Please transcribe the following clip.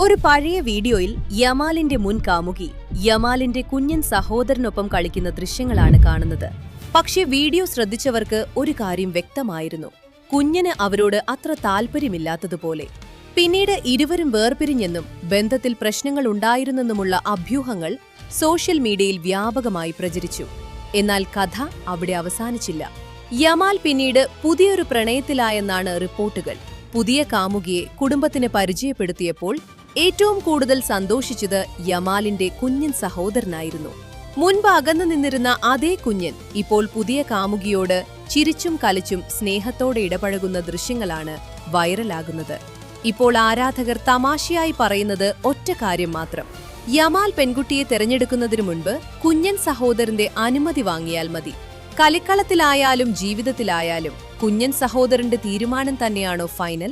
ഒരു പഴയ വീഡിയോയിൽ യമാലിന്റെ മുൻ കാമുകി യമാലിന്റെ കുഞ്ഞൻ സഹോദരനൊപ്പം കളിക്കുന്ന ദൃശ്യങ്ങളാണ് കാണുന്നത്. പക്ഷേ വീഡിയോ ശ്രദ്ധിച്ചവർക്ക് ഒരു കാര്യം വ്യക്തമായിരുന്നു: കുഞ്ഞന് അവരോട് അത്ര താല്പര്യമില്ലാത്തതുപോലെ. പിന്നീട് ഇരുവരും വേർപിരിഞ്ഞെന്നും ബന്ധത്തിൽ പ്രശ്നങ്ങൾ ഉണ്ടായിരുന്നെന്നുമുള്ള അഭ്യൂഹങ്ങൾ സോഷ്യൽ മീഡിയയിൽ വ്യാപകമായി പ്രചരിച്ചു. എന്നാൽ കഥ അവിടെ അവസാനിച്ചില്ല. യമാൽ പിന്നീട് പുതിയൊരു പ്രണയത്തിലായെന്നാണ് റിപ്പോർട്ടുകൾ. പുതിയ കാമുകിയെ കുടുംബത്തിന് പരിചയപ്പെടുത്തിയപ്പോൾ ഏറ്റവും കൂടുതൽ സന്തോഷിച്ചത് യമാലിന്റെ കുഞ്ഞൻ സഹോദരനായിരുന്നു. മുൻപ് അകന്നു നിന്നിരുന്ന അതേ കുഞ്ഞൻ ഇപ്പോൾ പുതിയ കാമുകിയോട് ചിരിച്ചും കളിച്ചും സ്നേഹത്തോടെ ഇടപഴകുന്ന ദൃശ്യങ്ങളാണ് വൈറലാകുന്നത്. ഇപ്പോൾ ആരാധകർ തമാശയായി പറയുന്നത് ഒറ്റ കാര്യം മാത്രം: യമാൽ പെൺകുട്ടിയെ തെരഞ്ഞെടുക്കുന്നതിനു മുൻപ് കുഞ്ഞൻ സഹോദരന്റെ അനുമതി വാങ്ങിയാൽ മതി. കളിക്കളത്തിലായാലും ജീവിതത്തിലായാലും കുഞ്ഞൻ സഹോദരന്റെ തീരുമാനം തന്നെയാണോ ഫൈനൽ?